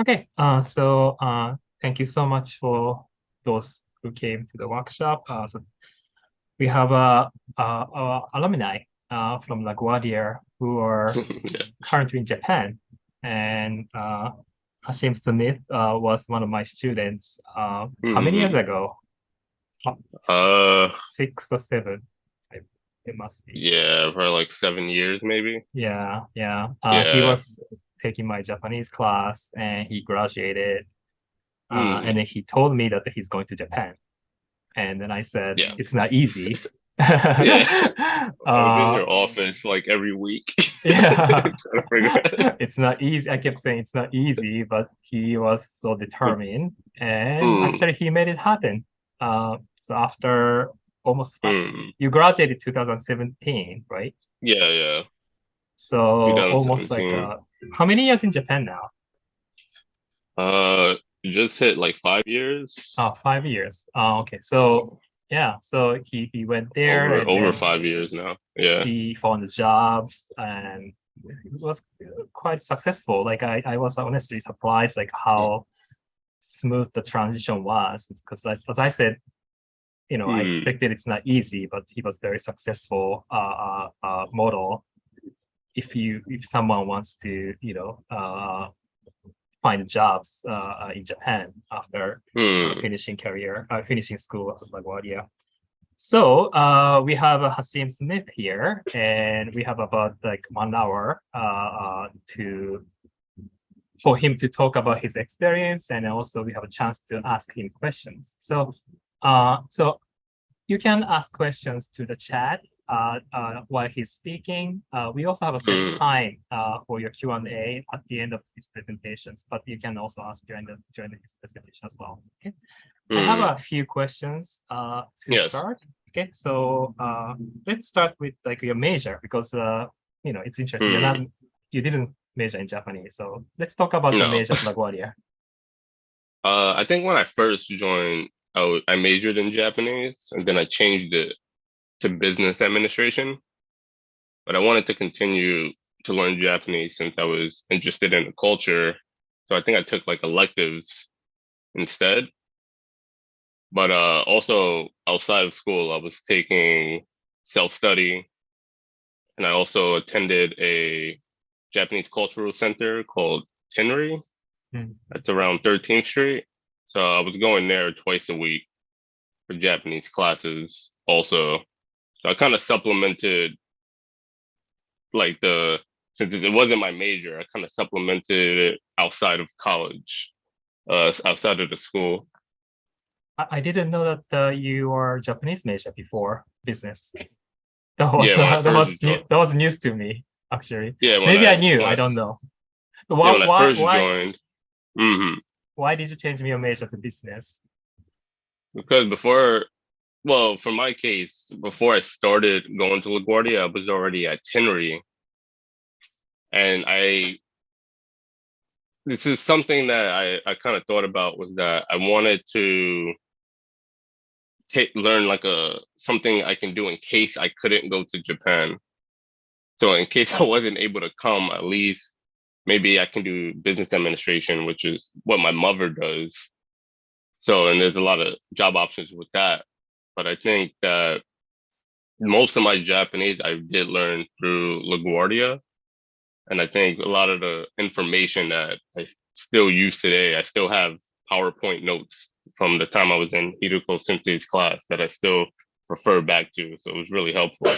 Okay, thank you so much for those who came to the workshop. So we have alumni from LaGuardia who are Yeah. currently in Japan, and Hashim Smith was one of my students. How many years Hmm. ago? Uh, Uh, 6 or 7. It must be. yeah, for like 7 years maybe. Yeah, yeah. He Yeah. was taking my Japanese class, and he graduated. And Mm. then he told me that he's going to Japan. And then I said, Yeah. it's not easy. Yeah. I was in uh, your office like every week. yeah, Trying to figure out. it's not easy. I kept saying it's not easy, but he was so determined. And Mm. actually, he made it happen. So after almost Mm. you graduated 2017, right? Yeah, yeah. So almost like 2017. how many years in Japan now? Uh, just hit like 5 years. 5 years. Okay. So yeah, so he went there Over and over then 5 years now. Yeah. he found jobs and it was quite successful. Like I was honestly surprised like how smooth the transition was because as I said, I Mm. expected it's not easy, but he was very successful model. If someone wants to, find jobs in Japan after Mm. finishing school at LaGuardia. So we have Hasim Smith here, and we have about like 1 hour to for him to talk about his experience, and also we have a chance to ask him questions. So you can ask questions to the chat while he's speaking. We also have a set Mm. time for your Q&A at the end of his presentations, but you can also ask during his presentation as well. Okay. I have Mm. a few questions to Yes. start. Okay, so let's start with like your major because it's interesting. Mm. You didn't major in Japanese, so let's talk about the No. major of LaGuardia. I think when I first joined, I majored in Japanese and then I changed it to business administration. But I wanted to continue to learn Japanese since I was interested in the culture. So I think I took like electives instead. But also outside of school, I was taking self-study and I also attended a Japanese cultural center called Tenri. Hmm. That's around 13th Street. So I was going there twice a week for Japanese classes also. So I kind of supplemented like since it wasn't my major, I kind of supplemented it outside of college, outside of the school. I didn't know that you are Japanese major before business. That was Yeah, when I that first was new, joined. that was news to me actually. Yeah, Maybe I knew. I don't know. Why when I why first why joined. Hmm. why did you change your major to business? Because well, for my case, before I started going to LaGuardia, I was already at Tenri, and this is something that I kind of thought about was that I wanted to learn like something I can do in case I couldn't go to Japan. So in case I wasn't able to come, at least maybe I can do business administration, which is what my mother does. So, and there's a lot of job options with that. But I think that most of my Japanese I did learn through LaGuardia. And I think a lot of the information that I still use today, I still have PowerPoint notes from the time I was in Hiroko Sensei's class that I still refer back to. So it was really helpful.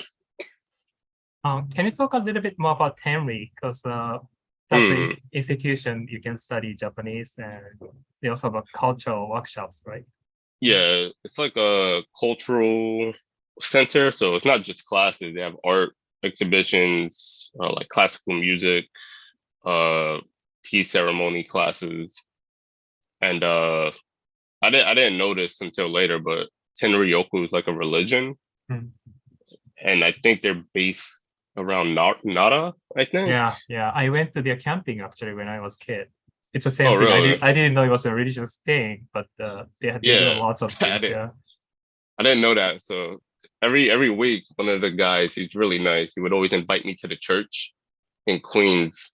Can you talk a little bit more about Tenri? Because that's an Mm. institution you can study Japanese, and they also have cultural workshops, right? Yeah, it's like a cultural center. So it's not just classes. They have art exhibitions, like classical music, uh, tea ceremony classes. And I didn't notice until later, but Tenryoku is like a religion. Mm. And I think they're based around Nara, I think. Yeah. I went to their camping actually when I was a kid. It's the same Oh, thing. really? I didn't know it was a religious thing, but they do Yeah, lots of I things. didn't Yeah. I didn't know that. So every week, one of the guys, he's really nice. He would always invite me to the church in Queens,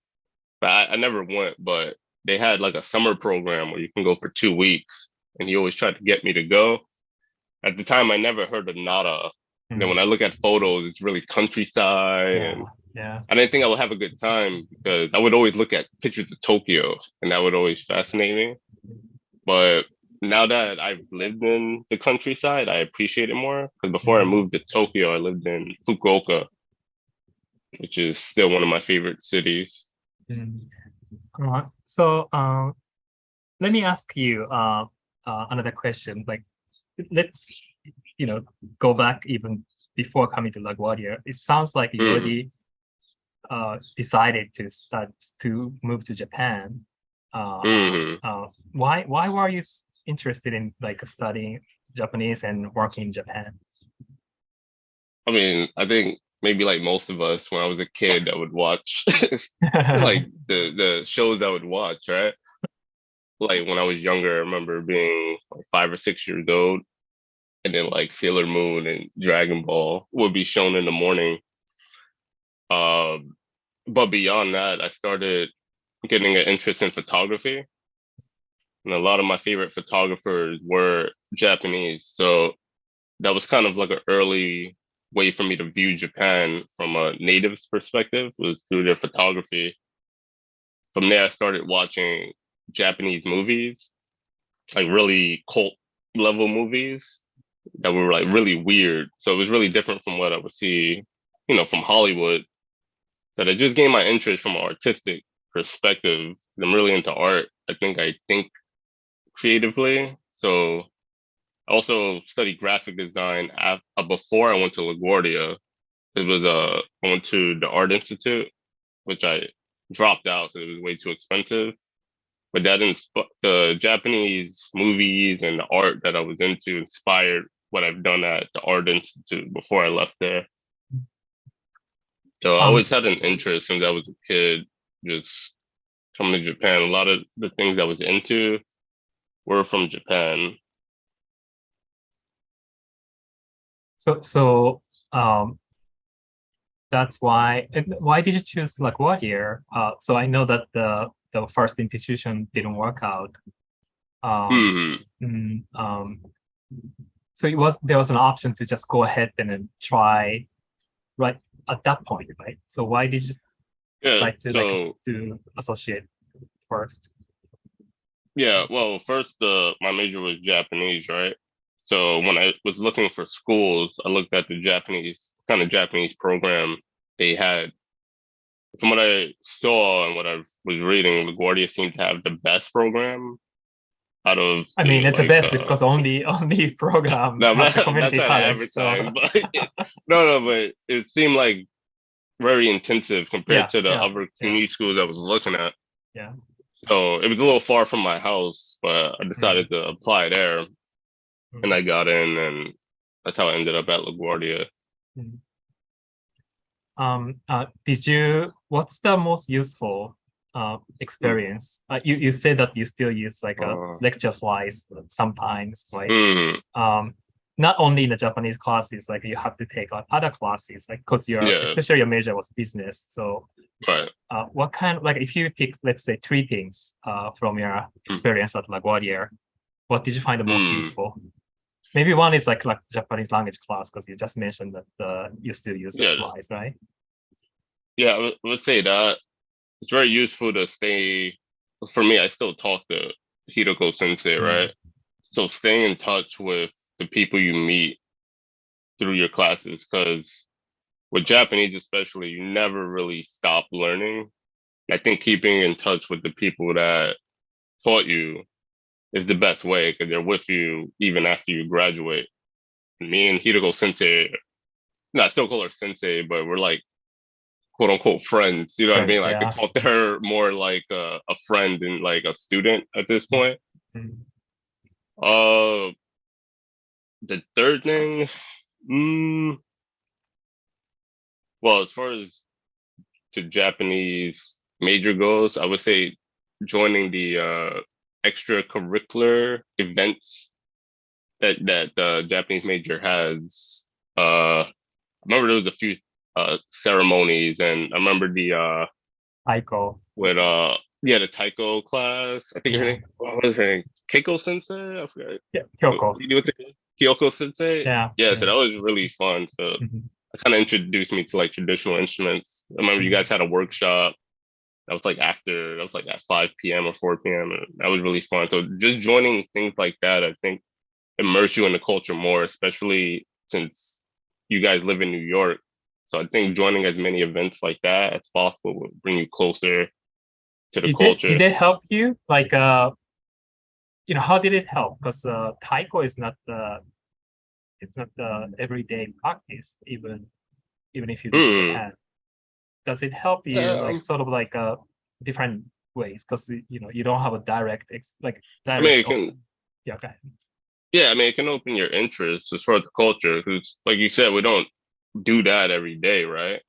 but I never went. But they had like a summer program where you can go for 2 weeks, and he always tried to get me to go. At the time, I never heard of Nada. And then Mm, when I look at photos, it's really countryside, and yeah. I didn't think I would have a good time because I would always look at pictures of Tokyo, and that would always fascinate me. But now that I've lived in the countryside, I appreciate it more. Because before I Mm, moved to Tokyo, I lived in Fukuoka, which is still one of my favorite cities. mm. So let me ask you another question. Like, let's go back even before coming to LaGuardia. It sounds like you Hmm. already decided to move to Japan. Hmm. Why were you interested in like studying Japanese and working in Japan? I mean, I think maybe like most of us, when I was a kid, I would watch like the shows I would watch, right? Like when I was younger, I remember being like 5 or 6 years old, and then like Sailor Moon and Dragon Ball would be shown in the morning. Um, but beyond that, I started getting an interest in photography, and a lot of my favorite photographers were Japanese. So that was kind of like an early way for me to view Japan from a native's perspective was through their photography. From there, I started watching Japanese movies, like really cult level movies that were like really weird. So it was really different from what I would see, from Hollywood. So that just gained my interest from an artistic perspective. I'm really into art. I think creatively. So I also studied graphic design before I went to LaGuardia. It was I went to the Art Institute, which I dropped out because it was way too expensive. But the Japanese movies and the art that I was into inspired what I've done at the Art Institute before I left there. So I Um, always had an interest since I was a kid, just coming to Japan. A lot of the things I was into were from Japan. so that's why. And why did you choose LaGuardia? So I know that the first institution didn't work out. Um, Hmm. mm, um, so there was an option to just go ahead and then try right at that point, right? So why did you Yeah. decide to So to associate first? yeah. Well, first, my major was Japanese, right? So when I was looking for schools, I looked at the Japanese program they had. From what I saw and what I was reading, LaGuardia seemed to have the best program out of I mean, the it's the like. best because only program No, I'm at not, the I'm not community trying to college. So advertise, but no, but it seemed like very intensive compared yeah, to the yeah, other yeah, community schools I was looking at. yeah. So it was a little far from my house, but I Mm, decided to apply there, and mm, I got in, and that's how I ended up at LaGuardia. mm. What's the most useful experience? You said that you still use like a Uh, lecture slides sometimes, right? mm, Um, not only in the Japanese classes, like you have to take like other classes, like because yeah, especially your major was business. So right. what kind, like if you pick, let's say, three things from your Mm, experience at LaGuardia, what did you find the most mm. useful? Maybe one is like Japanese language class because you just mentioned that you still use the Yeah, slides, right? yeah. I would say that it's very useful to stay. For me, I still talk to Hiroko Sensei, Mm, right? So staying in touch with the people you meet through your classes, because with Japanese especially, you never really stop learning. I think keeping in touch with the people that taught you is the best way because they're with you even after you graduate. Me and Hiroko Sensei, no, I still call her Sensei, but we're like quote unquote friends. You know what I mean? friends, Like I yeah. talk to her more like a friend and like a student at this point. Mm, Uh, the third thing, mm, well, as far as to Japanese major goals, I would say joining the extracurricular events that the Japanese major has. I remember there was a few ceremonies, and I remember the Aiko. with yeah, the taiko class. I think her Yeah. name, what was her name? Keiko Sensei? I forgot. Yeah. What Kyoko. you do with the Kyoko Sensei? Yeah. Yeah, Yeah. so that was really fun. So Mhm. that kind of introduced me to like traditional instruments. I remember you Mhm. guys had a workshop. That was like at 5 p.m. or 4 p.m. And that was really fun. So just joining things like that, I think immerse you in the culture more, especially since you guys live in New York. So I think joining as many events like that as possible will bring you closer to the Did culture. they help you? Like how did it help? Because taiko is not the it's not the everyday practice, even if you live in Hmm. Japan. Does it help you like Um, sort of like different ways? Because you don't have a like I mean, direct. it can, Yeah, okay. yeah, I mean, it can open your interest as far as the culture, because like you said, we don't do that every day, right?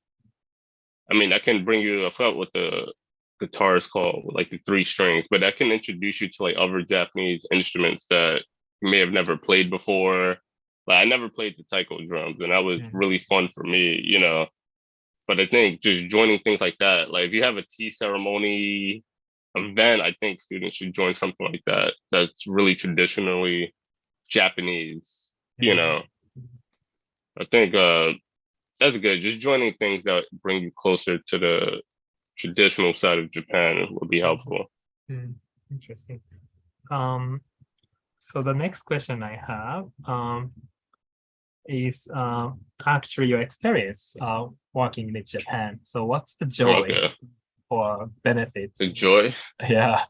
I mean, that can bring you, I forgot what the guitar is called, like the three strings, but that can introduce you to like other Japanese instruments that you may have never played before. Like I never played the taiko drums, and that was Mhm. really fun for me, you know. But I think just joining things like that, like if you have a tea ceremony event, I think students should join something like that. That's really traditionally Japanese, you Mhm. know. I think that's good. Just joining things that bring you closer to the traditional side of Japan would be Mhm. helpful. Mhm. Interesting. Um, so the next question I have is actually your experience working in Japan. So what's the joy Okay. or The benefits? joy. Yeah.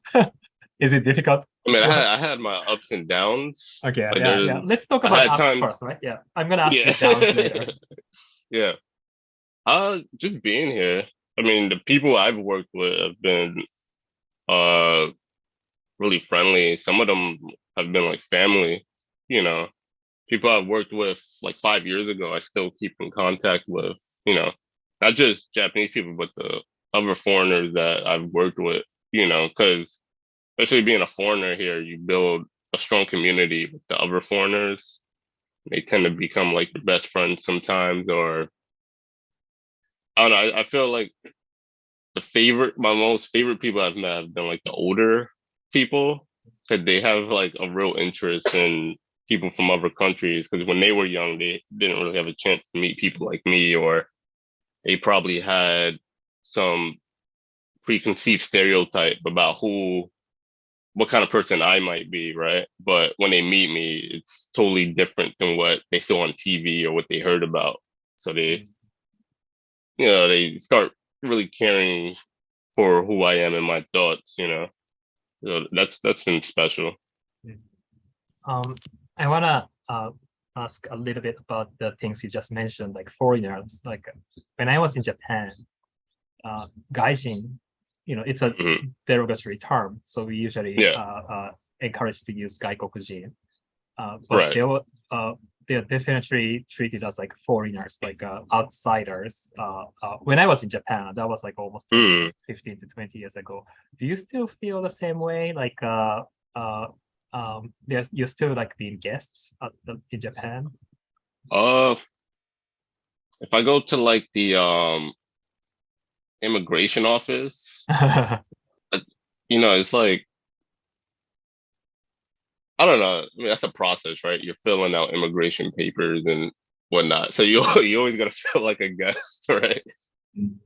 Is it difficult? I mean, I had my ups and downs. Okay, Like yeah. Let's talk I about had ups times, first, right? Yeah. I'm gonna ask yeah, the downs later. yeah. Just being here. I mean, the people I've worked with have been uh really friendly. Some of them have been like family, you know. People I've worked with like 5 years ago, I still keep in contact with, you know, not just Japanese people, but the other foreigners that I've worked with, you know, because especially being a foreigner here, you build a strong community with the other foreigners. They tend to become like your best friends sometimes, or I don't know. I feel like my most favorite people I've met have been like the older people because they have like a real interest in people from other countries. Because when they were young, they didn't really have a chance to meet people like me, or they probably had some preconceived stereotype about what kind of person I might be, right? But when they meet me, it's totally different than what they saw on TV or what they heard about. So they start really caring for who I am and my thoughts, you know. So that's been special. Um, I wanna ask a little bit about the things you just mentioned, like foreigners. Like when I was in Japan, gaijin, it's a Hmm. derogatory term, so we usually Yeah, encourage to use gaikokujin. But right. they're definitely treated as like foreigners, like outsiders. When I was in Japan, that was like almost like Mm. 15 to 20 years ago. Do you still feel the same way? Like you're still like being guests in Japan? Uh, if I go to like the immigration office, uh, it's like I don't know. I mean, that's a process, right? You're filling out immigration papers and whatnot, so you you always gotta feel like a guest, right?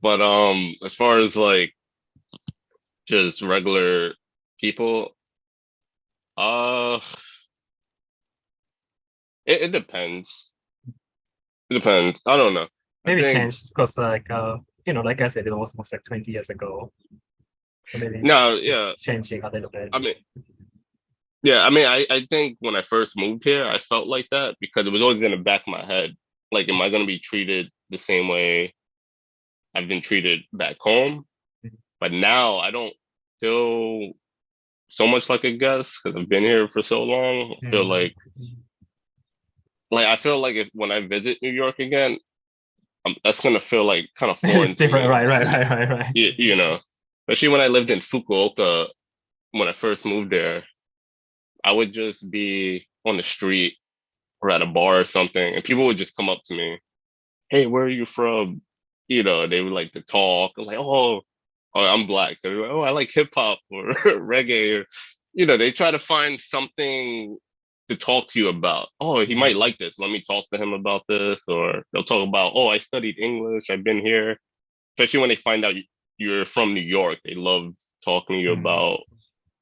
But as far as like just regular people, uh, it depends. It depends. I don't know. I Maybe think changed because like like I said, it was almost like 20 years ago. So maybe no, yeah. it's changing a little bit. I mean, yeah. I mean, I think when I first moved here, I felt like that because it was always in the back of my head. Like, am I going to be treated the same way I've been treated back home? But now I don't feel so much like a guest because I've been here for so long. I feel Mhm. like I feel like if when I visit New York again, that's gonna feel like kind of foreign It's to different, me. right. You know, especially when I lived in Fukuoka when I first moved there, I would just be on the street or at a bar or something, and people would just come up to me, "Hey, where are you from?" You know, they would like to talk. I was like, "Oh, I'm black." So they're like, "Oh, I like hip hop or reggae," or they try to find something to talk to you about. Oh, he might Mm, like this. Let me talk to him about this. Or they'll talk about, "Oh, I studied English. I've been here." Especially when they find out you're from New York, they love talking to you mm, about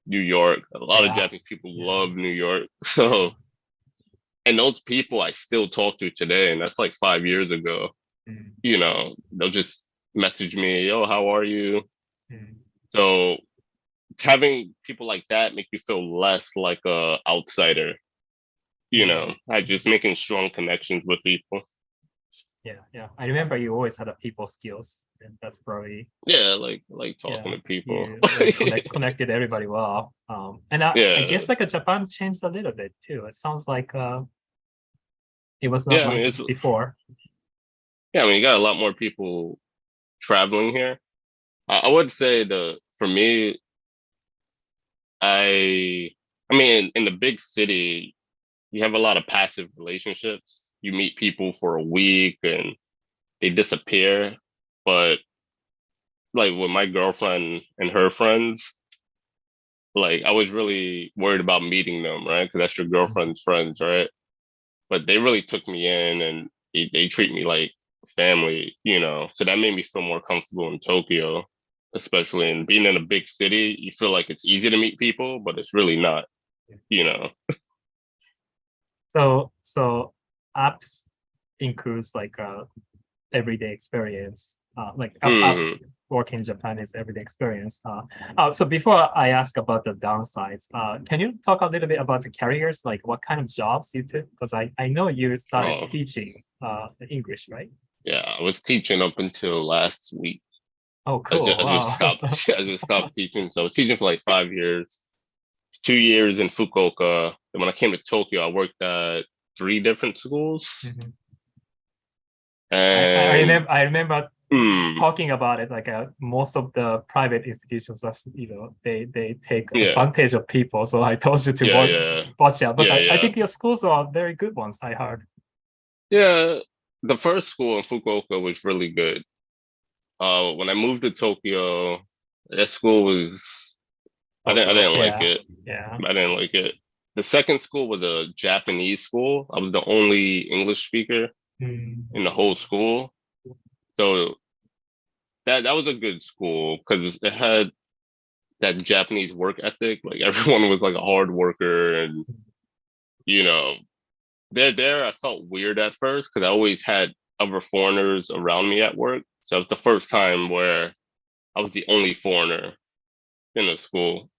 New York. A lot of yeah, Japanese people love yes, New York. yeah. So, and those people I still talk to today, and that's like 5 years ago. Mm, They'll just message me, "Yo, how are you?" mm, So having people like that make you feel less like a outsider. mm, I mm. just making strong connections with people. Yeah. I remember you always had a people skills, and that's probably Yeah, like talking yeah. to people. You like connected everybody well. And I Yeah, guess like Japan changed a little bit too. It sounds like it was not yeah. I like mean, that before. you got a lot more people traveling here. I would say the for me, I I mean, in the big city, you have a lot of passive relationships. You meet people for a week and they disappear. But like with my girlfriend and her friends, like I was really worried about meeting them, right? Because that's your girlfriend's friends, right? But they really took me in and they treat me like family. So that made me feel more comfortable in Tokyo, especially in being in a big city. You feel like it's easy to meet people, but it's really not, you know. So apps includes like everyday experience. Like apps Hmm. working in Japan is everyday experience. So before I ask about the downsides, can you talk a little bit about the careers, like what kind of jobs you took? Because I know you started Oh, teaching English, right? yeah. I was teaching up until last week. Oh, cool. I just Wow. stopped. I just stopped teaching. So I was teaching for like 5 years, 2 years in Fukuoka. And when I came to Tokyo, I worked at three different schools. Mhm. And I remember hmm, talking about it. Like most of the private institutions, they take yeah, advantage of people. So I told you to yeah, yeah, watch out. But yeah, I yeah, think your schools are very good ones. I heard. yeah. The first school in Fukuoka was really good. When I moved to Tokyo, that school was I Also, didn't like yeah, it. yeah. I didn't like it. The second school was a Japanese school. I was the only English speaker Mm, in the whole school. So that was a good school because it had that Japanese work ethic. Like everyone was like a hard worker and you know, there I felt weird at first because I always had other foreigners around me at work. So it was the first time where I was the only foreigner in the school.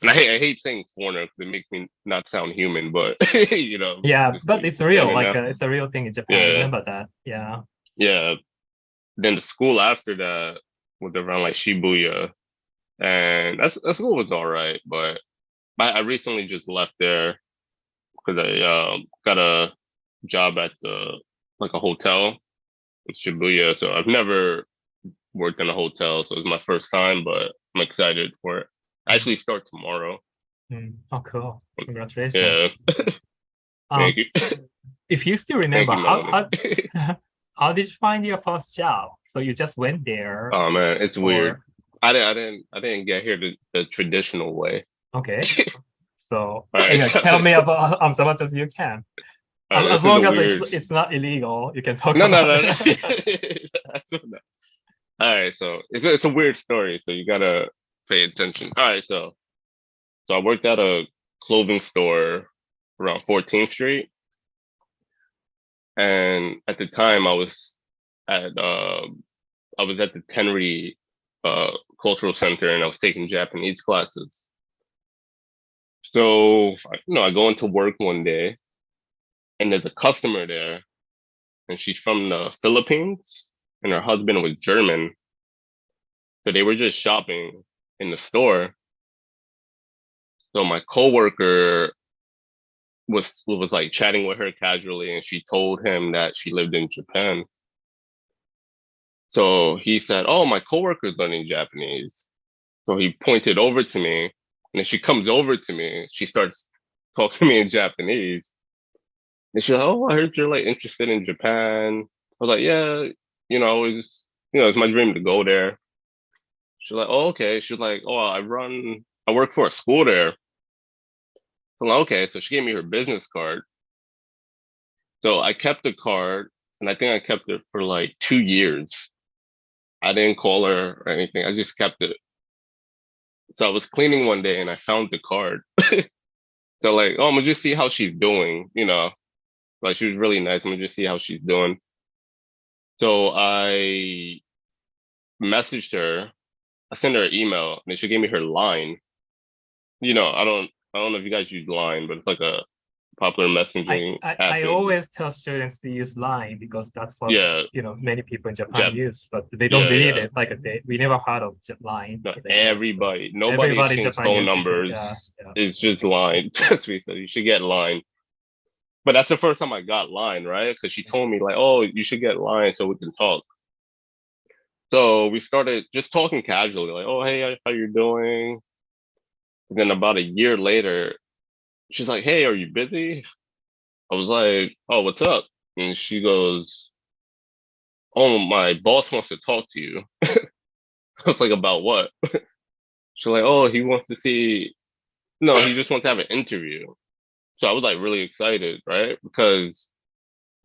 And I hate saying foreigner because it makes me not sound human, but yeah, just but it's saying real. it Like now. it's a real thing in Japan. I Yeah, remember that. Yeah. yeah. Then the school after that was around like Shibuya, and that school was all right, but I recently just left there because I got a job at the like a hotel in Shibuya. So I've never worked in a hotel, so it's my first time, but I'm excited for it. I Mm, actually start tomorrow. Oh, cool. Yeah, Congratulations. thank Um, you, if you still thank remember, you, Melanie. how did you find your first job? So you just went there, Oh man, it's weird. or I didn't get here the traditional way. okay? So All right, yeah, tell me so, about as much as you can. all right, As this is a long as weird. it's not illegal, you can talk No, no, about no, no. it. That's not- All right, so it's a weird story, so you gotta pay attention. All right, so I worked at a clothing store around 14th Street, and at the time at I was at the Tenri Cultural Center, and I was taking Japanese classes. So I go into work one day, and there's a customer there, and she's from the Philippines, and her husband was German, so they were just shopping in the store. So my coworker was like chatting with her casually, and she told him that she lived in Japan. So he said, "Oh, my coworker's learning Japanese." So he pointed over to me, and then she comes over to me. She starts talking to me in Japanese, and she's like, "Oh, I heard you're like interested in Japan." I was like, "Yeah, it's my dream to go there." She's like, "Oh, okay." She's like, "Oh, I work for a school there." I'm like, "Okay." So she gave me her business card. So I kept the card, and I think I kept it for like 2 years. I didn't call her or anything. I just kept it. So I was cleaning one day and I found the card. So like, oh, I'm gonna just see how she's doing. Like she was really nice. I'm gonna just see how she's doing. So I messaged her. I sent her an email and then she gave me her line. I don't know if you guys use Line, but it's like a popular I, messaging I, app I in, always tell students to use Line because that's what yeah, many people in Japan Jap use, but they don't yeah, believe yeah. it. Like we never heard of Line No, there. So nobody everybody in exchanged Japan phone uses it. Yeah, numbers. yeah. It's just Line. Trust me, so you should get Line. But that's the first time I got Line, right? Because she told me like, oh, you should get Line so we can talk. So we started just talking casually, like, oh, hey, how you doing? And then about a year later, she's like, hey, are you busy? I was like, oh, what's up? And she goes, oh, my boss wants to talk to you. I was like, about what? She's like, oh, he wants to see, no, he just wants to have an interview. So I was like really excited, right? Because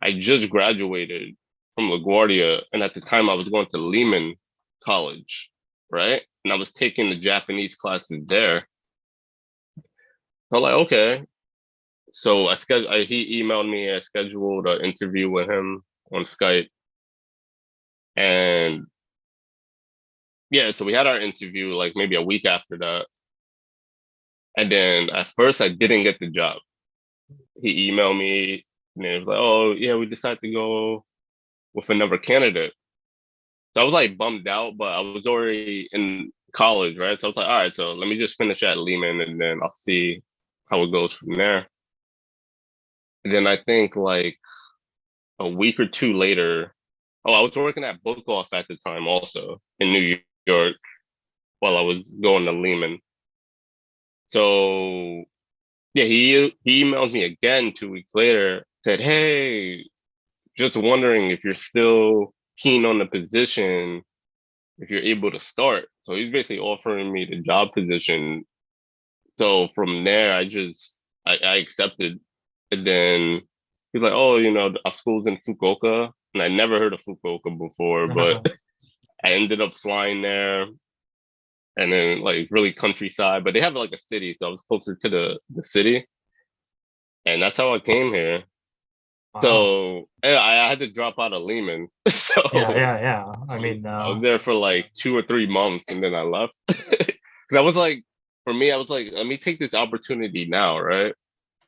I just graduated from LaGuardia, and at the time I was going to Lehman College, right? And I was taking the Japanese classes there. I'm like, okay. So he emailed me, I scheduled an interview with him on Skype. And yeah, so we had our interview like maybe a week after that. And then at first I didn't get the job. He emailed me and it was like, oh yeah, we decided to go with another candidate. So I was like bummed out, but I was already in college, right? So I was like, all right, so let me just finish at Lehman and then I'll see how it goes from there. And then I think like a week or two later, oh, I was working at Book Off at the time also in New York while I was going to Lehman. So yeah, he emails me again 2 weeks later, said, hey, just wondering if you're still keen on the position, if you're able to start. So he's basically offering me the job position. So from there, I accepted. And then he's like, oh, our school's in Fukuoka. And I never heard of Fukuoka before, but I ended up flying there and then like really countryside, but they have like a city. So I was closer to the city. And that's how I came here. Wow. So yeah, I had to drop out of Lehman. Yeah, So yeah, yeah. I mean, I was there for like 2 or 3 months and then I left. Cause I was like, for me, I was like, let me take this opportunity now, right?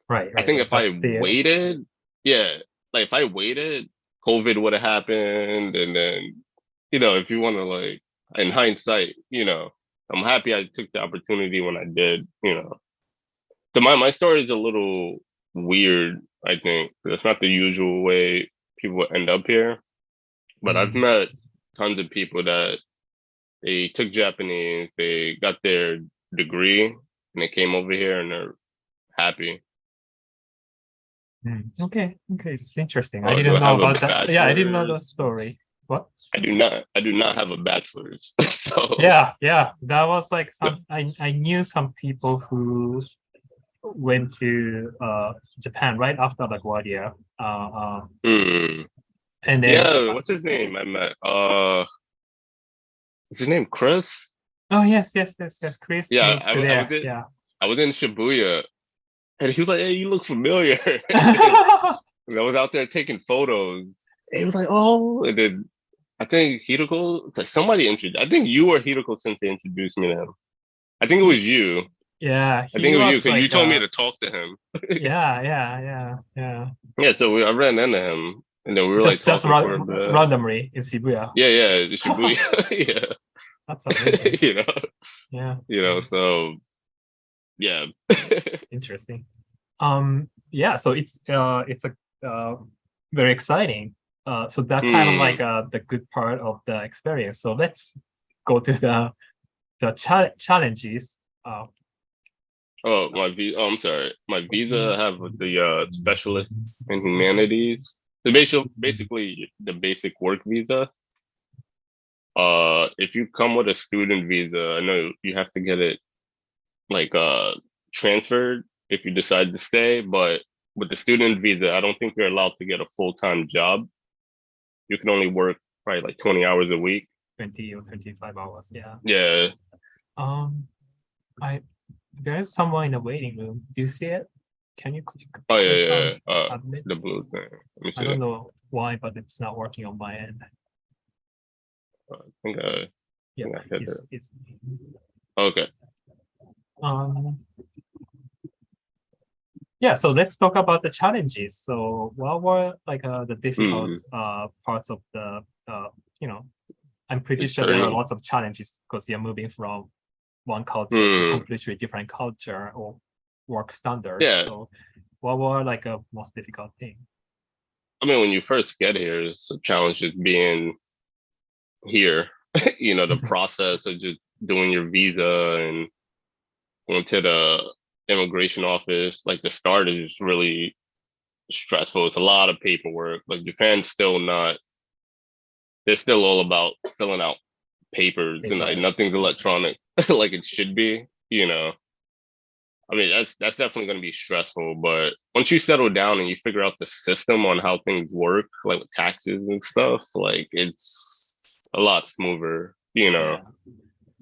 right, I right, think right. if That's I the waited, yeah, like if I waited, COVID would have happened. And then, if you want to like, in hindsight, I'm happy I took the opportunity when I did. So my story is a little weird, I think. It's not the usual way people end up here. But I've mm, met tons of people that they took Japanese, they got their degree, and they came over here and they're happy. okay, okay. It's interesting. I Oh, do didn't I know have a about that. Yeah, I didn't know the bachelor's? story. What? I do not. I do not have a bachelor's. So Yeah, yeah. That was like I knew some people who went to Japan right after LaGuardia. hmm. And then Yeah, what's his name? I met is his name Chris? oh yes, yes, yes, yes. Chris Yeah, moved to there. Yeah. I was in Shibuya and he was like, hey, you look familiar. And then I was out there taking photos. And he was like, oh, and then I think Hiroko, it's like somebody introduced, I think you or Hiroko Sensei introduced me to him. I think it was you. Yeah, I he think it was you was because you like told me to talk to him. yeah, yeah, yeah, yeah. Yeah, so I ran into him and then we were like Just talking for a bit. randomly in Shibuya. Yeah, yeah, Shibuya. That's Yeah. amazing. Yeah, yeah, So yeah. interesting. Yeah, so it's a very exciting. So that kind of like the good part of the experience. So let's go to the challenges. Oh, my visa. Oh, I'm sorry. My visa have the specialist in humanities. So basically the basic work visa. If you come with a student visa, I know you have to get it like transferred if you decide to stay, but with the student visa, I don't think you're allowed to get a full-time job. You can only work probably like 20 hours a week. 20 or 25 hours. Yeah. Yeah. Um, I there's someone in the waiting room. Do you see it? Can you click, Oh click yeah, on yeah. admit? The blue thing. Let me I see. don't know why, but it's not working on my end. I think I Yeah, think I hit it. it's Okay. um yeah, so let's talk about the challenges. So what were like the difficult parts of the you know, I'm pretty The sure there are journey. lots of challenges because you're moving from one culture to Hmm. completely different culture or work standards. Yeah. So what were like a most difficult thing? I mean, when you first get here, it's a challenge just being here. The process of just doing your visa and going to the immigration office. Like the start is really stressful. It's a lot of paperwork. Like Japan's still not. They're still all about filling out papers and like Papers. nothing's electronic like it should be. I mean, that's definitely going to be stressful, but once you settle down and you figure out the system on how things work, like with taxes and stuff, like it's a lot smoother. Yeah.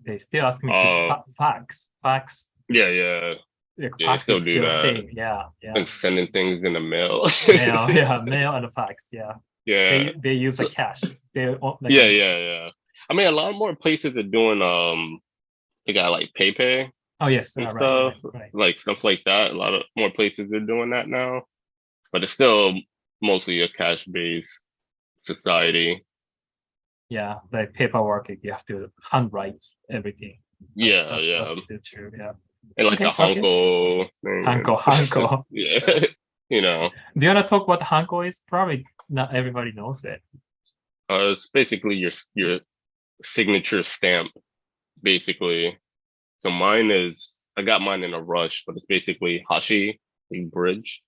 They still ask me to Uh, fax. Fax. yeah, yeah, Like, yeah, they fax still is do still a that. thing. Yeah, yeah. And sending things in the mail. Mail, yeah, mail and fax. Yeah. Yeah. They use the So, cash. Like yeah, yeah, yeah. I mean, a lot more places are doing they got like PayPay oh yes, and right, stuff, right, right. like stuff like that. A lot of more places are doing that now, but it's still mostly a cash based society. Yeah, the paperwork you have to handwrite everything. Yeah, yeah. That's still true. Yeah. And like the Okay, okay. Hanko thing Hanko, and Hanko. yeah, you know. Do you want to talk what Hanko is? Probably not everybody knows it. It's basically your signature stamp, basically. So I got mine in a rush, but it's basically Hashi, a bridge.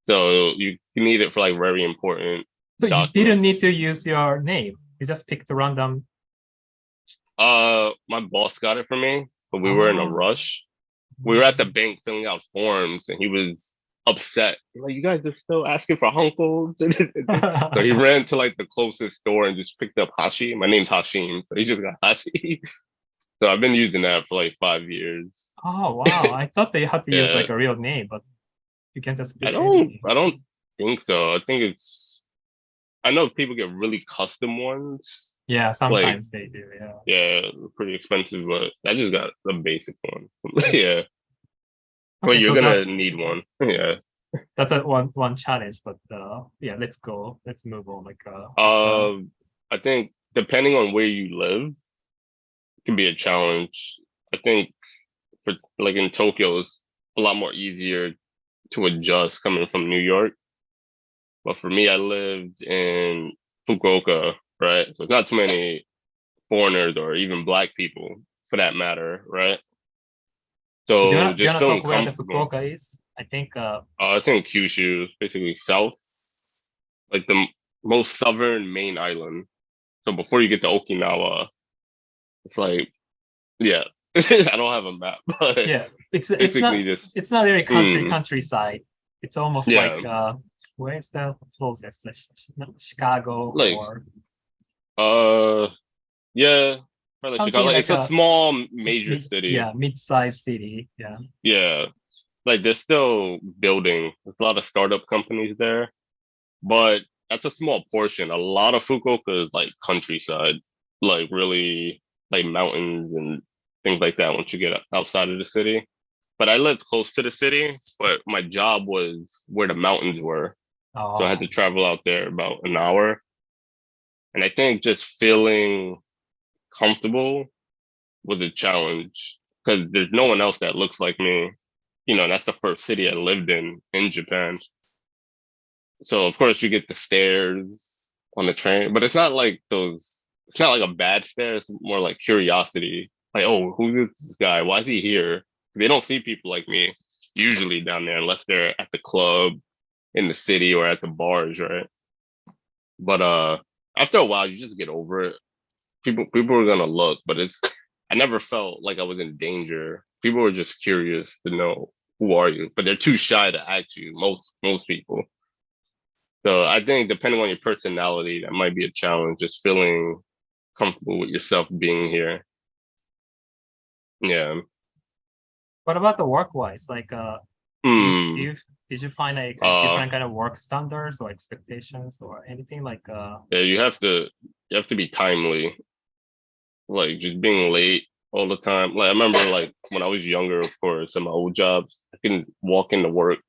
So you need it for like very important So you didn't need documents. to use your name. You just picked a random. My boss got it for me, but we were in a Oh. rush. We were at the bank filling out forms, and he was upset. Like, you guys are still asking for Hunkles. So he ran to like the closest store and just picked up Hashi. My name's Hashim, so he just got Hashi. So I've been using that for like 5 years. Oh wow! I thought they had to use Yeah, like a real name, but you can just I pick don't, anything. I don't think so. I think I know people get really custom ones, Yeah, like sometimes they do. Yeah. yeah, pretty expensive, but I just got the basic one. Yeah, well, Okay, you're so gonna need one. Yeah. that's a one challenge, but yeah, let's go. Let's move on. Like I think depending on where you live, can be a challenge. I think for like in Tokyo, it's a lot more easier to adjust coming from New York. But for me, I lived in Fukuoka, right? So it's not too many foreigners or even black people for that matter, right? so So do you just wanna talk feeling where the comfortable. Fukuoka is? I think It's in Kyushu, basically south, like the most southern main island. So before you get to Okinawa, it's like, yeah, I don't have a map, but yeah, basically just, it's not really mm, countryside. It's almost like yeah, where is the closest? Like, Chicago like, or uh, yeah, probably Chicago. something Like, like it's a a small major city. mid-sized city. Yeah. Yeah, like they're still building. There's a lot of startup companies there, but that's a small portion. A lot of Fukuoka is like countryside, like really like mountains and things like that once you get outside of the city. But I lived close to the city, but my job was where the mountains were. So I had to Oh, travel out there about an hour. And I think just feeling comfortable was a challenge because there's no one else that looks like me. That's the first city I lived in Japan. So of course you get the stares on the train, but it's not like those. It's not like a bad stare. It's more like curiosity. Like, oh, who is this guy? Why is he here? They don't see people like me usually down there unless they're at the club in the city or at the bars, right? But after a while, you just get over it. People are gonna look, but it's. I never felt like I was in danger. People were just curious to know who are you, but they're too shy to ask you. Most people. So I think depending on your personality, that might be a challenge. Just feeling comfortable with yourself being here. Yeah. What about the work-wise? Like, Hmm. did you find like Uh. different kind of work standards or expectations or anything like Yeah. You have to be timely. Like just being late all the time. Like I remember, like when I was younger, of course, in my old jobs, I can walk into work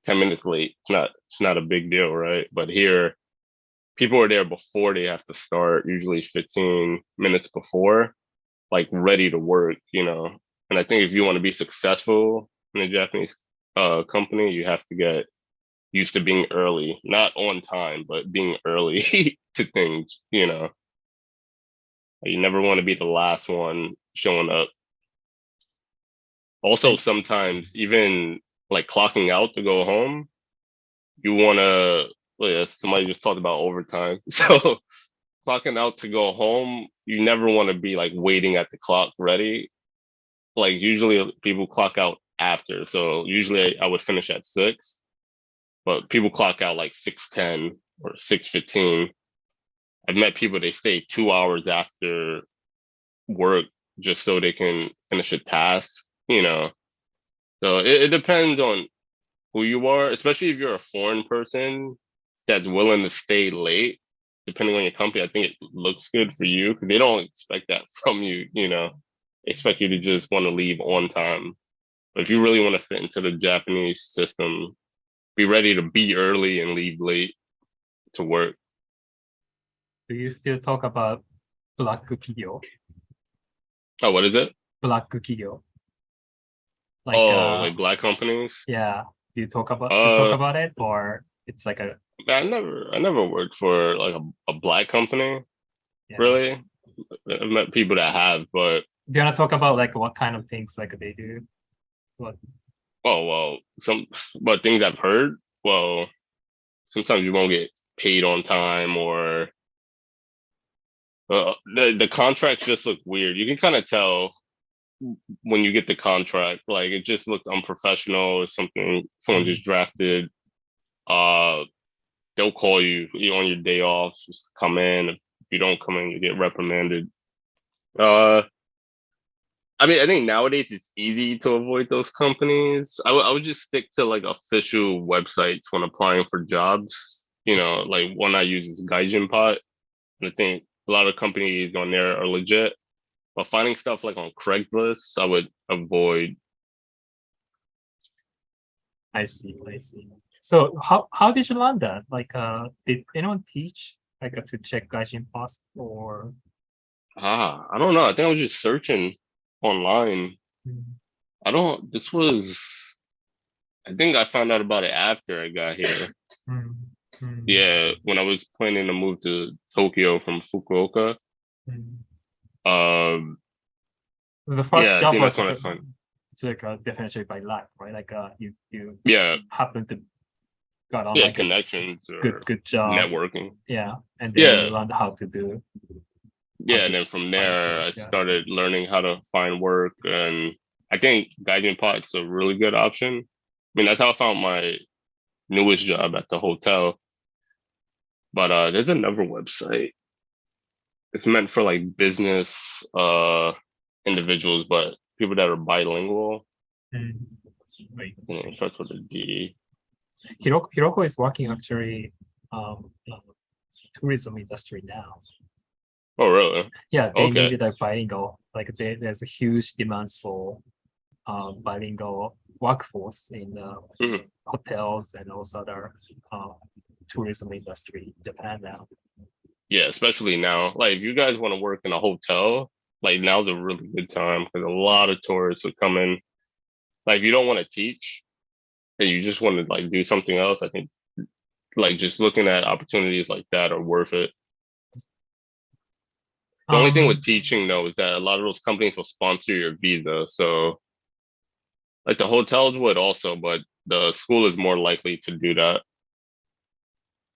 10 minutes late. It's not a big deal, right? But here, people are there before they have to start, usually 15 minutes before, like ready to work, you know. And I think if you want to be successful in a Japanese company, you have to get used to being early, not on time, but being early to things, you know. You never want to be the last one showing up. Also, like sometimes even like clocking out to go home, you want to, yeah, somebody just talked about overtime. So clocking out to go home, you never want to be like waiting at the clock ready. Like usually people clock out after. So usually I would finish at 6, but people clock out like 6:10 or 6:15. I've met people, they stay 2 hours after work just so they can finish a task, you know. So it depends on who you are, especially if you're a foreign person that's willing to stay late, depending on your company. I think it looks good for you because they don't expect that from you, you know. They expect you to just want to leave on time. But if you really want to fit into the Japanese system, be ready to be early and leave late to work. do you still talk about black企業? Oh, what is it? Black企業. Like Oh, like black companies? yeah, do you talk Uh, about it or it's like a I never worked for like a black company, yeah. really. I've met people that have, but Do you want to talk about like what kind of things like they do? What oh well, but things I've heard, well, sometimes you won't get paid on time or the contracts just look weird. You can kind of tell when you get the contract, like it just looked unprofessional or something someone mm, just drafted. Uh, they'll call you on your day off, just come in. If you don't come in, you get reprimanded. Uh, I mean, I think nowadays it's easy to avoid those companies. I would just stick to like official websites when applying for jobs. You know, like one I use is Gaijin Pot. And I think a lot of companies on there are legit. But finding stuff like on Craigslist, I would avoid. I see, I see. So how did you learn that? Like did anyone teach like to check Gaijin Pass or I don't know. I think I was just searching online. mm, I don't, this was, I think I found out about it after I got here. mm, mm, Yeah, when I was planning to move to Tokyo from Fukuoka. mm. Um, The first yeah, I job think was that's when I found. it's like definitely by luck, right? Like you Yeah, happen to got on yeah, like a connections or good job, networking. yeah, and then you Yeah, learned how yeah, to and then from find there I sales, yeah. started learning how to find work, and I think Gaijin Pot's a really good option. I mean, that's how I found my newest job at the hotel. But there's another website. It's meant for like business individuals, but people that are bilingual. Mm. Right. It starts with a D. Hiroko is working actually in tourism industry now. Oh, really? Yeah, they Okay. needed a bilingual. Like there's a huge demands for bilingual workforce in Mhm. hotels and also other uh, tourism industry in Japan now. Yeah, especially now. Like, if you guys want to work in a hotel, like now's a really good time because a lot of tourists are coming. Like, if you don't want to teach and you just want to like do something else, I think like just looking at opportunities like that are worth it. The only thing with Um, teaching though is that a lot of those companies will sponsor your visa. So like the hotels would also, but the school is more likely to do that.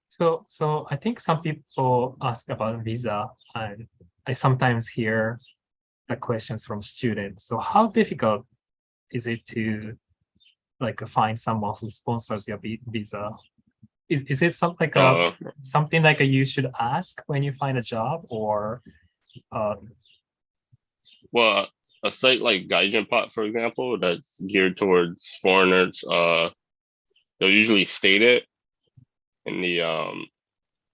so I think some people ask about visa, and I sometimes hear the questions from students. So how difficult is it to like find someone who sponsors your visa? Is it something like a Uh, something like a you should ask when you find a job, or uh, well, a site like Gaijinpot, for example, that's geared towards foreigners, they'll usually state it in the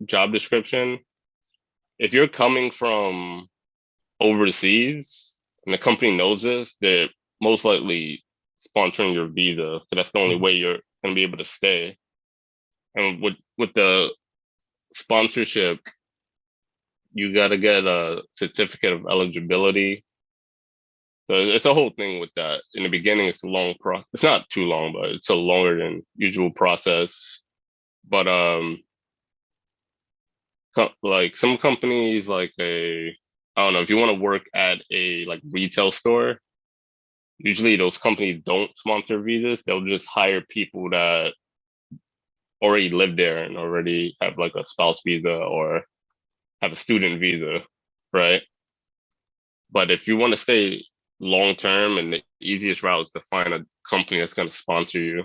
job description. If you're coming from overseas and the company knows this, they're most likely sponsoring your visa because that's the only way you're going to be able to stay. And with the sponsorship, you got to get a certificate of eligibility. So it's a whole thing with that. In the beginning, it's a long process. It's not too long, but it's a longer than usual process. But like some companies, like I don't know, if you want to work at a like retail store, usually those companies don't sponsor visas. They'll just hire people that already live there and already have like a spouse visa or have a student visa, right? But if you want to stay long term, and the easiest route is to find a company that's going to sponsor you.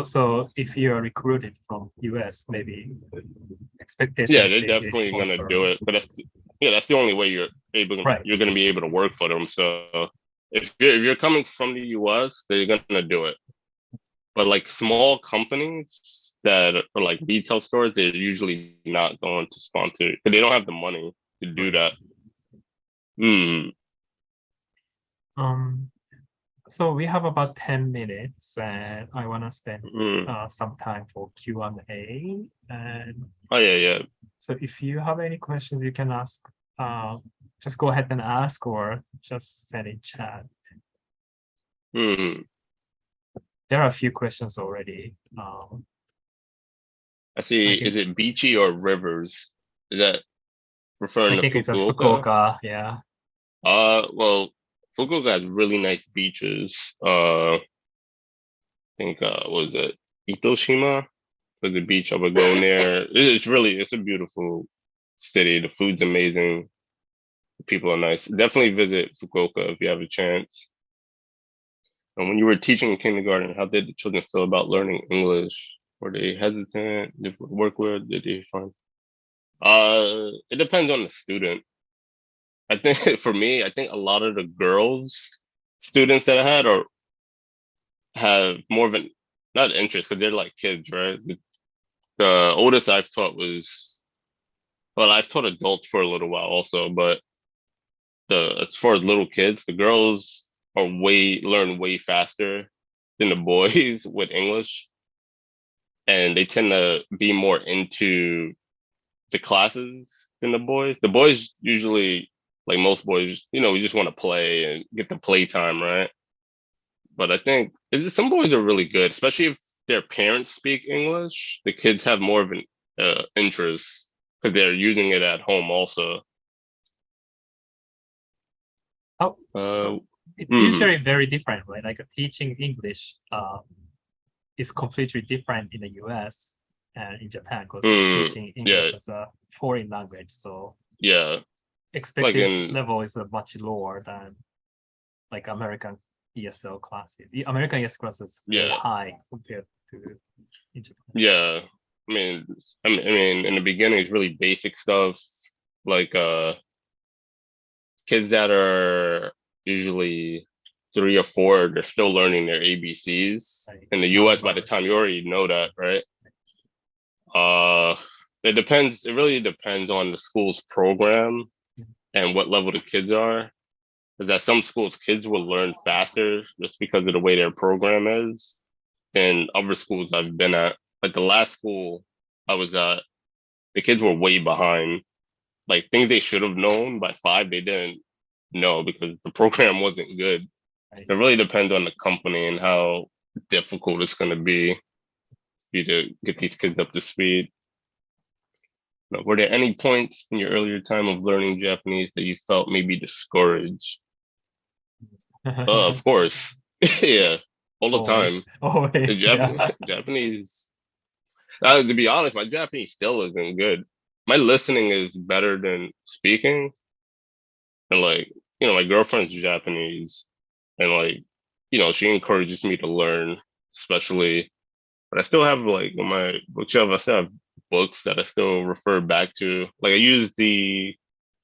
so if you're recruited from US, maybe Yeah, expectations they're they definitely going to sponsor. do it. But that's the only way Right. you're going to be able to work for them. So if you're coming from the US, they're going to do it. But like small companies that are like retail stores, they're usually not going to sponsor because they don't have the money to do Right. that. Hmm. Um, so we have about 10 minutes and I want to spend Hmm. some time for Q&A. And Oh yeah, yeah. so if you have any questions, you can ask, uh, just go ahead and ask or just send in chat. Hmm. There are a few questions already. I I see. think Is it beachy or rivers? Is that I referring to think it's a Fukuoka? Fukuoka, yeah. Well, Fukuoka has really nice beaches. I think what was it Itoshima was the beach I would go near. It's a beautiful city. The food's amazing. The people are nice. Definitely visit Fukuoka if you have a chance. And when you were teaching in kindergarten, how did the children feel about learning English? Were they hesitant? Did it work with? Did they find? It depends on the student. I think for me, I think a lot of the girls students that I had are have more of an not interest because they're like kids, right? The oldest I've taught was well, I've taught adults for a little while also, but the as far as little kids, the girls are learn way faster than the boys with English, and they tend to be more into the classes than the boys. The boys usually, like most boys, we just want to play and get the playtime, right? But I think some boys are really good, especially if their parents speak English. The kids have more of an interest because they're using it at home also. Oh, Uh, it's mhm. usually very different, right? Like teaching English is completely different in the US and in Japan because we're teaching Yeah, English as a foreign language. So yeah. Like expected in level is much lower than like American ESL classes. American ESL classes is very yeah, high compared to in Japan. yeah. I mean, in the beginning, it's really basic stuff like kids that are usually 3 or 4, they're still learning their ABCs. Like In the US, by the time numbers. you already know that, right? Uh, it depends. It really depends on the school's program and what level the kids are. Is that some schools kids will learn faster just because of the way their program is than other schools I've been at. Like the last school I was at, the kids were way behind. Like things they should have known by 5, they didn't know because the program wasn't good. Right? It really depends on the company and how difficult it's going to be. be to get these kids up to speed. Now, were there any points in your earlier time of learning Japanese that you felt maybe discouraged? Of course. Yeah, all the time. The Always, yeah. Japanese, to be honest, my Japanese still isn't good. My listening is better than speaking. And like, my girlfriend's Japanese and like, she encourages me to learn, especially, but I still have like on my bookshelf, I still have books that I still refer back to. Like I use the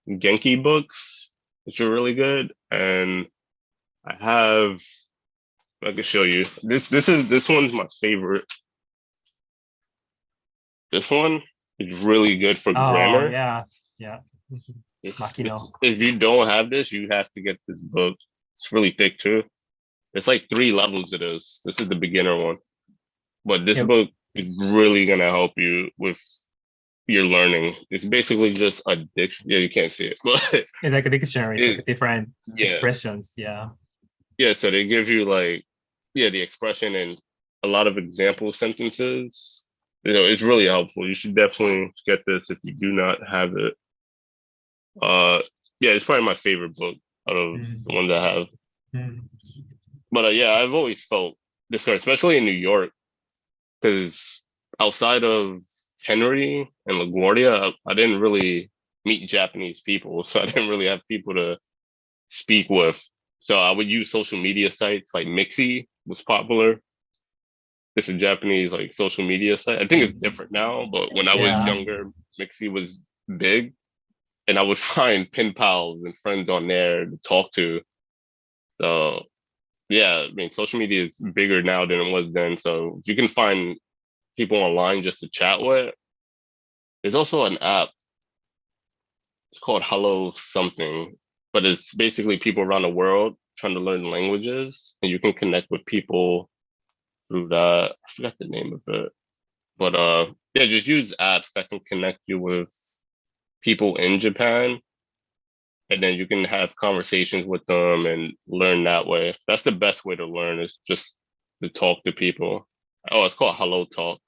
Genki books, which are really good. And I have, I can show you this one's my favorite. This one is really good for Oh grammar. yeah, yeah. It's Makino. if you don't have this, you have to get this book. It's really thick too. It's like 3 levels of this. This is the beginner one. But this Yep. book is really gonna help you with your learning. It's basically just a dictionary. Yeah, you can't see it, but It's like a dictionary, it's like it, different yeah, expressions. Yeah. yeah. So they give you like, yeah, the expression and a lot of example sentences. It's really helpful. You should definitely get this if you do not have it. Uh, yeah, it's probably my favorite book out of the Mm, ones I have. mm. But yeah, I've always felt discouraged, especially in New York, because outside of Tenri and LaGuardia, I didn't really meet Japanese people, so I didn't really have people to speak with. So I would use social media sites like Mixi was popular. It's a Japanese like social media site. I think it's different now, but when I was Yeah. younger, Mixi was big, and I would find pen pals and friends on there to talk to. So yeah, I mean, social media is bigger now than it was then. So if you can find people online just to chat with, there's also an app. It's called Hello something, but it's basically people around the world trying to learn languages, and you can connect with people through that. I forgot the name of it, but yeah, just use apps that can connect you with people in Japan, and then you can have conversations with them and learn that way. That's the best way to learn is just to talk to people. Oh, it's called Hello Talk.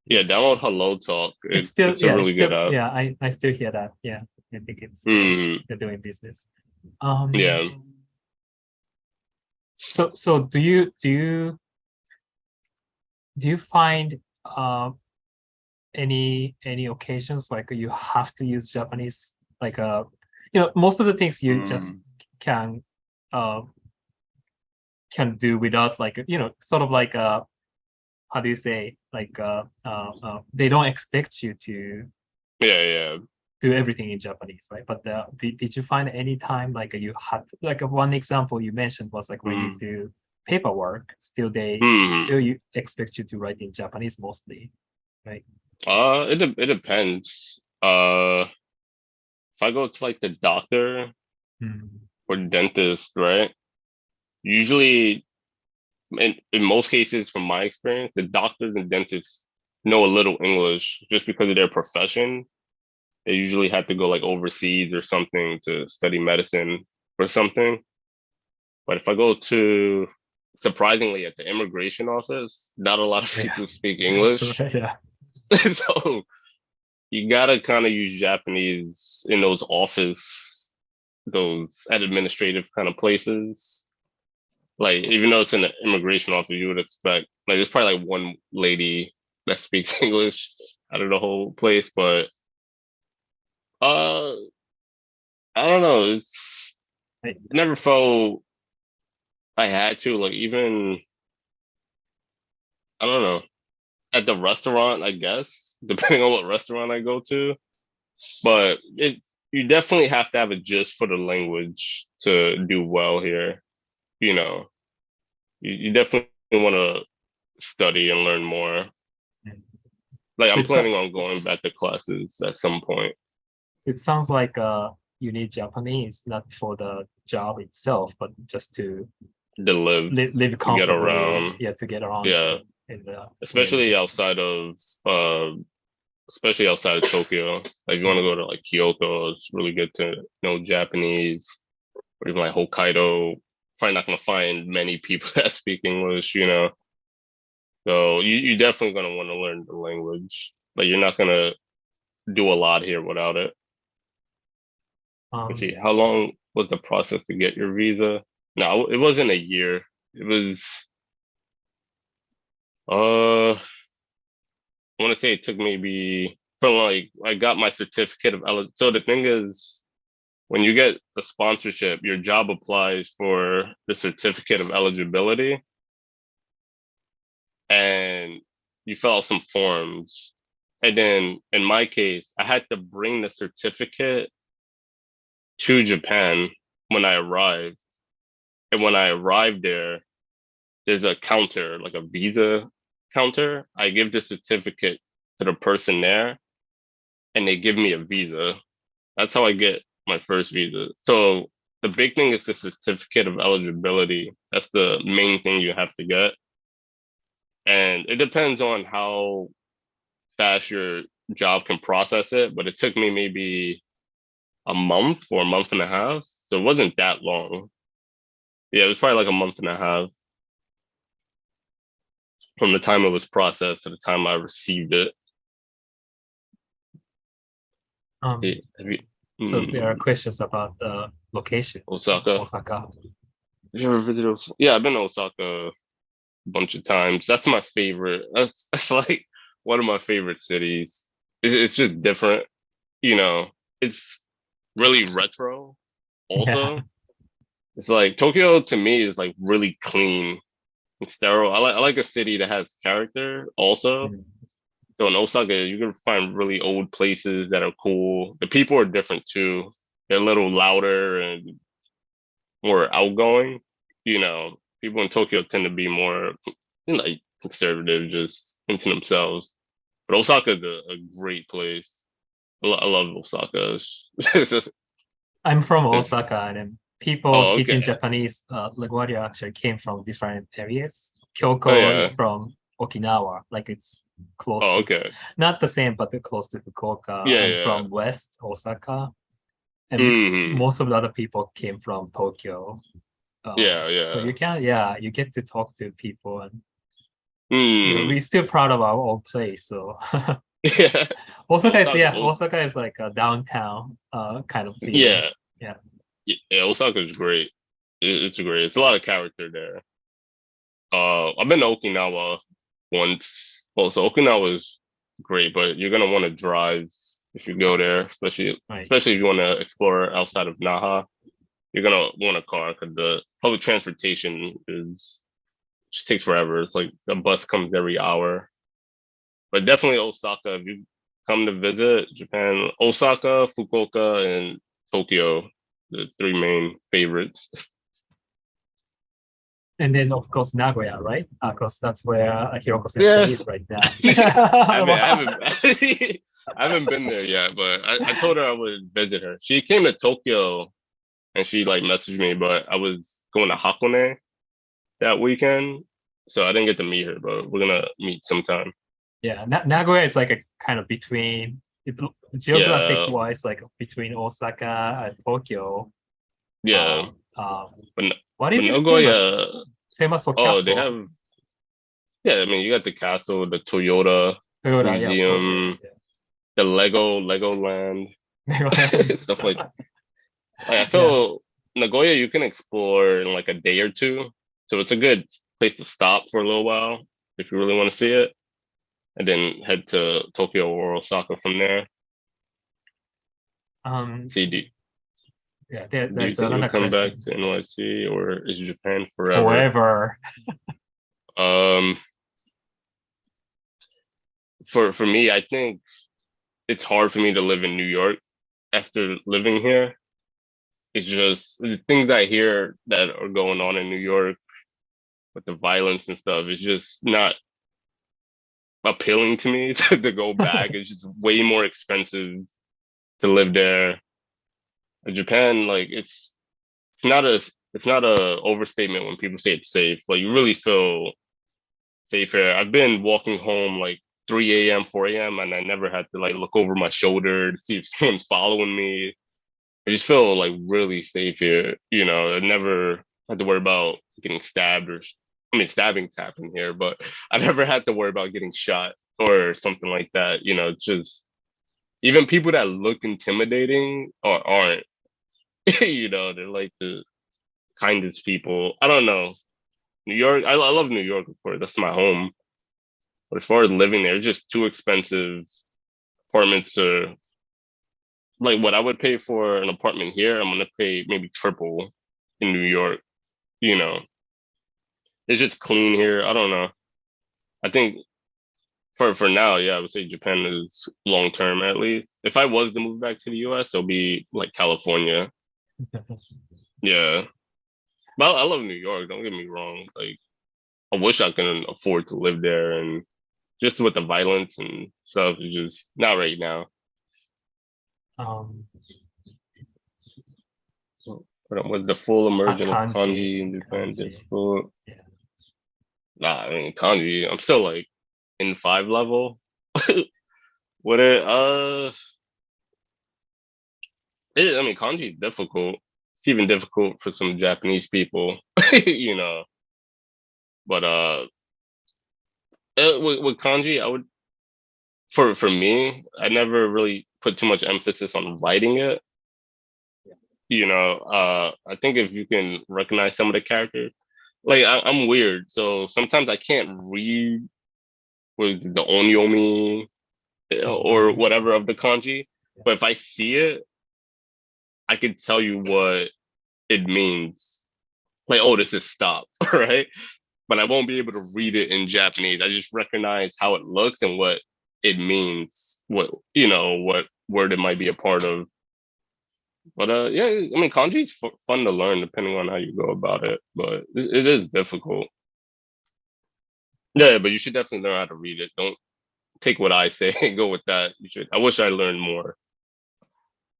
Yeah, download Hello Talk. It's still, It's a yeah, really it's good still, app. yeah, I still hear that. Yeah. I think it's still Mm, they're doing business. yeah. So do you find any occasions like you have to use Japanese like most of the things you just Mm, can uh do without like sort of like how do you say like they don't expect you to yeah, yeah. do everything in Japanese, right? But did you find any time like you had like one example you mentioned was like when you Mm, do paperwork, mm. still you expect you to write in Japanese mostly, right? It depends. If I go to like the doctor Mm. or dentist, right? Usually, in most cases, from my experience, the doctors and dentists know a little English just because of their profession. They usually have to go like overseas or something to study medicine or something. But if I go to, surprisingly, at the immigration office, not a lot of Yeah, people speak that's English. right. Yeah. So you gotta kind of use Japanese in those office, those administrative kind of places. Like, even though it's in the immigration office, you would expect, like, there's probably like one lady that speaks English out of the whole place, but uh, I don't know. Right. I never felt I had to, like, even, I don't know, at the restaurant, I guess, depending on what restaurant I go to. But you definitely have to have a gist for the language to do well here. You know, you definitely want to study and learn more. Mm. Like So I'm planning on going back to classes at some point it sounds like you need Japanese not for the job itself, but just to to live, live to get comfortably, around. yeah, to get around Yeah, in the especially community. outside of uh, especially outside of Tokyo. Like if you want to Mm. go to like Kyoto, it's really good to know Japanese. Or even like Hokkaido. Probably not gonna find many people that speak English. So you definitely gonna want to learn the language. Like you're not gonna do a lot here without it. Let's Um, see, how long was the process to get your visa? No, it wasn't a year. It was I want to say it took maybe from like I got my certificate of so the thing is when you get a sponsorship, your job applies for the certificate of eligibility and you fill out some forms. And then in my case, I had to bring the certificate to Japan when I arrived. And when I arrived there, there's a counter, like a visa counter. I give the certificate to the person there and they give me a visa. That's how I get my first visa. So the big thing is the certificate of eligibility. That's the main thing you have to get. And it depends on how fast your job can process it, but it took me maybe a month or a month and a half. So it wasn't that long. Yeah, it was probably like a month and a half from the time it was processed to the time I received it. um, See, have you, so there are mm, questions about the locations of Osaka. Osaka. Have you ever visited Osaka? Yeah, I've been to Osaka a bunch of times. That's my favorite. That's like one of my favorite cities. It's just different, you know. It's really retro. Yeah. Also, it's like Tokyo to me is like really clean and sterile. I like a city that has character. Also, Mm. so in Osaka, you can find really old places that are cool. The people are different too. They're a little louder and more outgoing. You know, people in Tokyo tend to be more like conservative, just into themselves. But Osaka is a great place. I love Osaka. It's just, I'm from it's, Osaka, and then people oh, teaching okay. Japanese, LaGuardia actually came from different areas. Oh, Kyoko is yeah. from Okinawa, like it's close Oh, to, okay. not the same, but close to Fukuoka. Yeah, I'm yeah. from West Osaka, and Hmm. most of the other people came from Tokyo. Yeah, So yeah. you can, yeah, you get to talk to people, and Hmm. we're still proud of our old place. So Yeah. Osaka is, Osaka, yeah, Osaka is like a downtown kind of feeling. yeah. Yeah. Yeah, Osaka is great. It's great. It's a lot of character there. I've been to Okinawa once. Oh, so Okinawa is great, but you're gonna want to drive if you go there, Right. especially if you want to explore outside of Naha. You're gonna want a car because the public transportation is just takes forever. It's like a bus comes every hour. But definitely Osaka. If you come to visit Japan, Osaka, Fukuoka, and Tokyo, the three main favorites. And then, of course, Nagoya, right? Because that's where Hiroko Yeah, Sensei is right now. I haven't, I haven't been there yet, but I told her I would visit her. She came to Tokyo and she like messaged me, but I was going to Hakone that weekend, so I didn't get to meet her. But we're gonna meet sometime. Yeah, Nagoya is like a kind of between, geographic Yeah, wise, like between Osaka and Tokyo. yeah, Um, um, but what but is this famous? Nagoya. Famous for Oh, they castle. have. Yeah, I mean, you got the castle, the Toyota Toyota, yeah, of course, yes. Museum, the Legoland, Yeah. stuff like I Yeah. feel Nagoya you can explore in like a day or two. So it's a good place to stop for a little while if you really want to see it, and then head to Tokyo or Osaka from there. Um, See, yeah, do you there's think you'll another come back question. to NYC or is Japan forever? However, Um, for me, I think it's hard for me to live in New York after living here. It's just the things I hear that are going on in New York with the violence and stuff. It's just not appealing to me to go back. It's just way more expensive to live there. Japan, like it's not a overstatement when people say it's safe. Like you really feel safe here. I've been walking home like 3 a.m., 4 a.m. and I never had to like look over my shoulder to see if someone's following me. I just feel like really safe here. You know, I never had to worry about getting stabbed or I mean, stabbings happen here, but I never had to worry about getting shot or something like that. You know, it's just even people that look intimidating or aren't. You know, they're like the kindest people. I don't know. New York, I love New York, of course. That's my home. But as far as living there, it's just too expensive. Apartments are like what I would pay for an apartment here. I'm gonna pay maybe triple in New York. You know, it's just clean here. I don't know. I think for now, yeah, I would say Japan is long term at least. If I was to move back to the US, it'll be like California. Yeah. Well, I love New York, don't get me wrong. Like I wish I could afford to live there and just with the violence and stuff, it's just not right now. Um, But with the full immersion of kanji, kanji in Japan kanji. difficult. Yeah. Nah, I mean kanji, I'm still like in 5 level. What it I mean kanji is difficult. It's even difficult for some Japanese people, you know. But with kanji, I would for me, I never really put too much emphasis on writing it. You know, I think if you can recognize some of the characters, like I'm weird, so sometimes I can't read with the onyomi or Mhm. whatever of the kanji. But if I see it, I can tell you what it means. Like, oh, this is stop, right? But I won't be able to read it in Japanese. I just recognize how it looks and what it means, what what word it might be a part of. But yeah, I mean, kanji is fun to learn depending on how you go about it, but it is difficult. Yeah, but you should definitely learn how to read it. Don't take what I say and go with that. You should. I wish I learned more.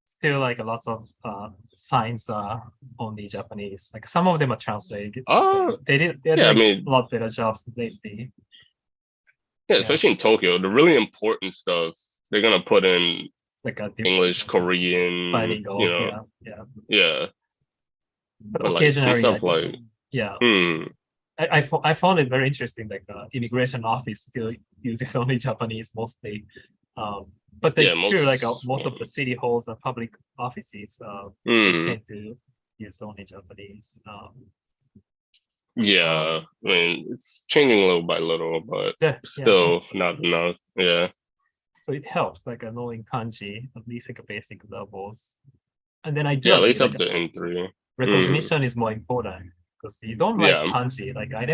Still like a lot of signs are only Japanese. Like some of them are translated. Uh, They're yeah, I doing mean, a lot better jobs lately. yeah, Yeah, especially in Tokyo, the really important stuff they're gonna put in like English, Korean, bilinguals. Yeah, yeah. yeah. But But like some occasionally, stuff like like, yeah, hmm, I found it very interesting. Like immigration office still uses only Japanese mostly. Um, but yeah, it's true. Like most most of the ones. city halls and public offices, they Hmm, tend to use only Japanese. yeah. Um, I mean, it's changing little by little, but yeah, yeah. still not enough. Yeah, So it helps, like knowing kanji, at least like a basic levels. And then I do yeah. At agree, least like up to N3. Hmm, recognition is more important because you don't write yeah. kanji. Like I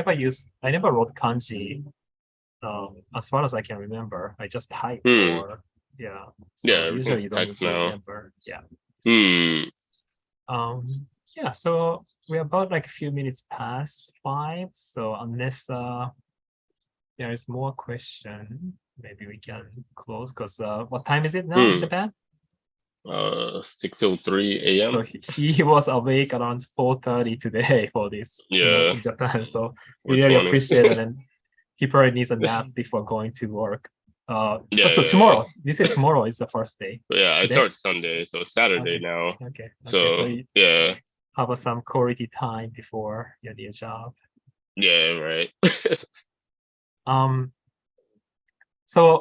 never wrote kanji. As far as I can remember, I just typed Hmm, or yeah. yeah. So usually Everything's you don't need text to now. remember. Yeah. Hmm. Yeah. So we're about like a few minutes past 5. So unless there is more question, maybe we can close because what time is it now in Hmm. Japan? 6:03 So a.m. he was awake around 4:30 today for this, Yeah, in Japan. So we which really funny. appreciate it. And he probably needs a nap before going to work. Yeah, So yeah, yeah. tomorrow, you said tomorrow is the first day. But yeah, I Today? start Sunday, so it's Saturday Okay. now. Okay. So So you yeah, have some quality time before your new job. yeah, right. Um, so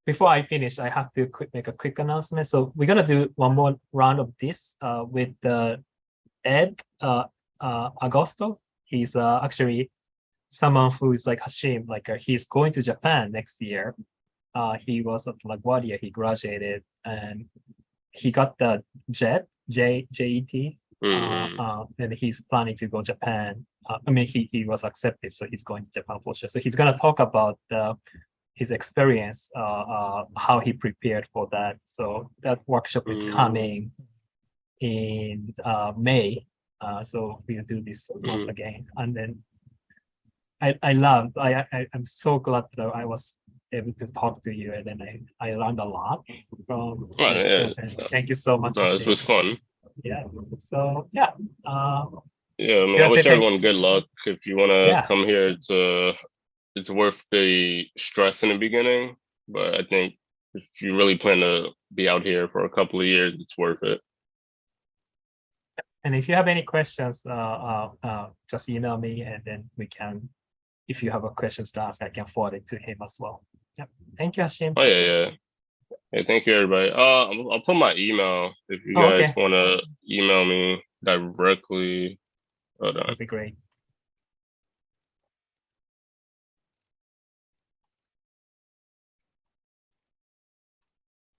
before I finish, I have to make a quick announcement. So we're gonna do one more round of this with Ed Agosto. He's actually someone who is like Hashim, like he's going to Japan next year. He was at LaGuardia, he graduated and he got the JET, Hmm. and he's planning to go Japan. I mean, he was accepted, so he's going to Japan for sure. So he's gonna talk about his experience, how he prepared for that. So that workshop is Hmm. coming in May. So we'll do this once Hmm. again, and then I'm so glad that I was able to talk to you and then I learned a lot from Oh, your yeah. experience and thank you so much, No, this Hashim. was fun. Yeah. So yeah. Uh Yeah, I mean, you I wanna say wish thank everyone good luck. If you want to yeah. come here, it's worth the stress in the beginning. But I think if you really plan to be out here for a couple of years, it's worth it. And if you have any questions, just email me and then we can if you have a questions to ask, I can forward it to him as well. Yep. Thank you, Hashim. Oh yeah. Hey, thank you, everybody. I'll put my email if you Oh, guys okay. want to email me directly. Hold on. That'd be great.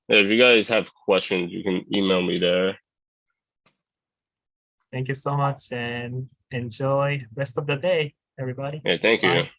Yeah, if you guys have questions, you can email me there. Thank you so much and enjoy rest of the day, everybody. Yeah, thank you. Bye.